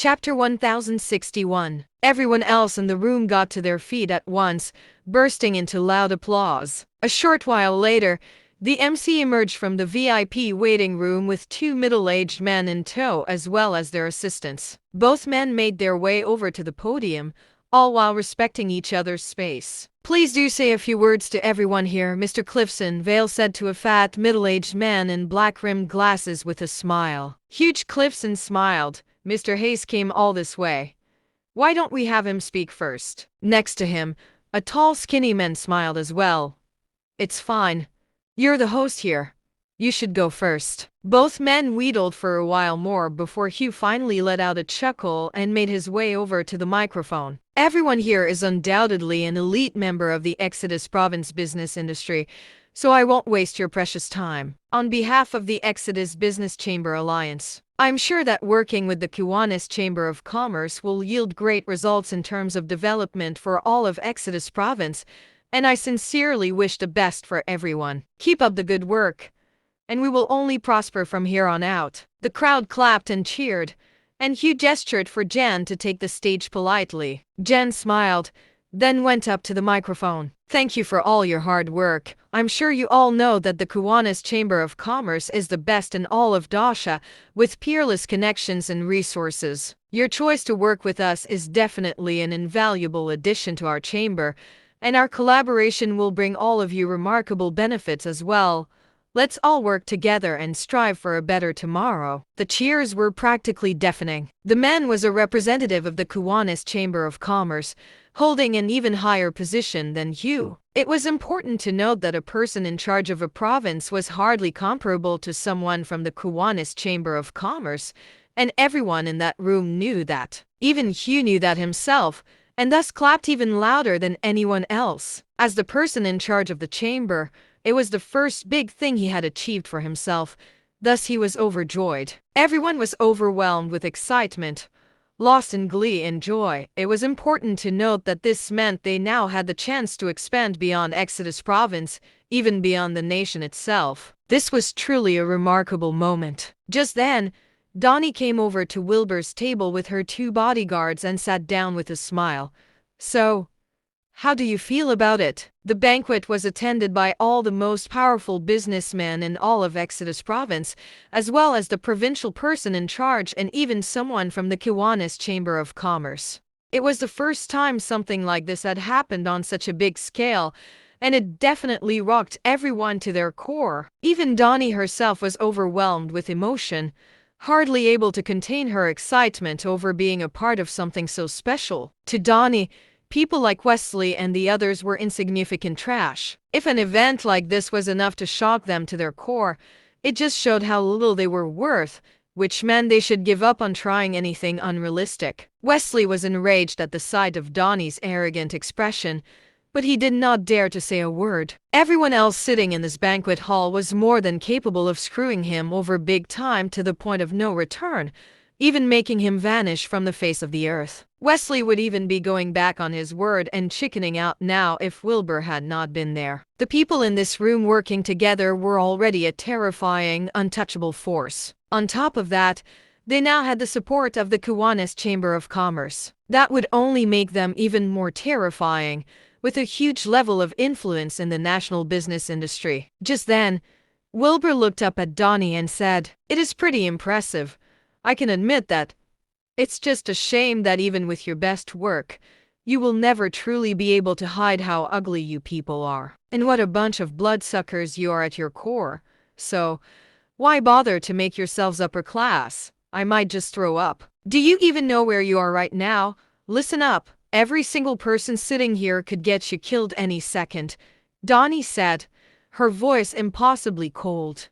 Chapter 1061. Everyone else in the room got to their feet at once, bursting into loud applause. A short while later, the MC emerged from the VIP waiting room with two middle-aged men in tow as well as their assistants. Both men made their way over to the podium, all while respecting each other's space. "Please do say a few words to everyone here, Mr. Cliffson," Vale said to a fat, middle-aged man in black-rimmed glasses with a smile. Huge Cliffson smiled. "Mr. Hayes came all this way. Why don't we have him speak first?" Next to him, a tall, skinny man smiled as well. "It's fine. You're the host here. You should go first." Both men wheedled for a while more before Hugh finally let out a chuckle and made his way over to the microphone. "Everyone here is undoubtedly an elite member of the Exodus Province business industry, so I won't waste your precious time. On behalf of the Exodus Business Chamber Alliance, I'm sure that working with the Kiwanis Chamber of Commerce will yield great results in terms of development for all of Exodus Province, and I sincerely wish the best for everyone. Keep up the good work, and we will only prosper from here on out." The crowd clapped and cheered, and Hugh gestured for Jen to take the stage politely. Jen smiled, then went up to the microphone. "Thank you for all your hard work. I'm sure you all know that the Kiwanis Chamber of Commerce is the best in all of Dasha, with peerless connections and resources. Your choice to work with us is definitely an invaluable addition to our chamber, and our collaboration will bring all of you remarkable benefits as well. Let's all work together and strive for a better tomorrow." The cheers were practically deafening. The man was a representative of the Kiwanis Chamber of Commerce, holding an even higher position than Hugh. It was important to note that a person in charge of a province was hardly comparable to someone from the Kiwanis Chamber of Commerce, and everyone in that room knew that. Even Hugh knew that himself, and thus clapped even louder than anyone else. As the person in charge of the chamber, it was the first big thing he had achieved for himself, thus he was overjoyed. Everyone was overwhelmed with excitement, lost in glee and joy. It was important to note that this meant they now had the chance to expand beyond Exodus Province, even beyond the nation itself. This was truly a remarkable moment. Just then, Donnie came over to Wilbur's table with her two bodyguards and sat down with a smile. "So, how do you feel about it?" The banquet was attended by all the most powerful businessmen in all of Exodus Province, as well as the provincial person in charge and even someone from the Kiwanis Chamber of Commerce. It was the first time something like this had happened on such a big scale, and it definitely rocked everyone to their core. Even Donnie herself was overwhelmed with emotion, hardly able to contain her excitement over being a part of something so special. To Donnie, people like Wesley and the others were insignificant trash. If an event like this was enough to shock them to their core, it just showed how little they were worth, which meant they should give up on trying anything unrealistic. Wesley was enraged at the sight of Donnie's arrogant expression, but he did not dare to say a word. Everyone else sitting in this banquet hall was more than capable of screwing him over big time to the point of no return, even making him vanish from the face of the earth. Wesley would even be going back on his word and chickening out now if Wilbur had not been there. The people in this room working together were already a terrifying, untouchable force. On top of that, they now had the support of the Kiwanis Chamber of Commerce. That would only make them even more terrifying, with a huge level of influence in the national business industry. Just then, Wilbur looked up at Donnie and said, "It is pretty impressive. I can admit that. It's just a shame that even with your best work, you will never truly be able to hide how ugly you people are. And what a bunch of bloodsuckers you are at your core. So, why bother to make yourselves upper class? I might just throw up. Do you even know where you are right now? Listen up. Every single person sitting here could get you killed any second," Donnie said, her voice impossibly cold.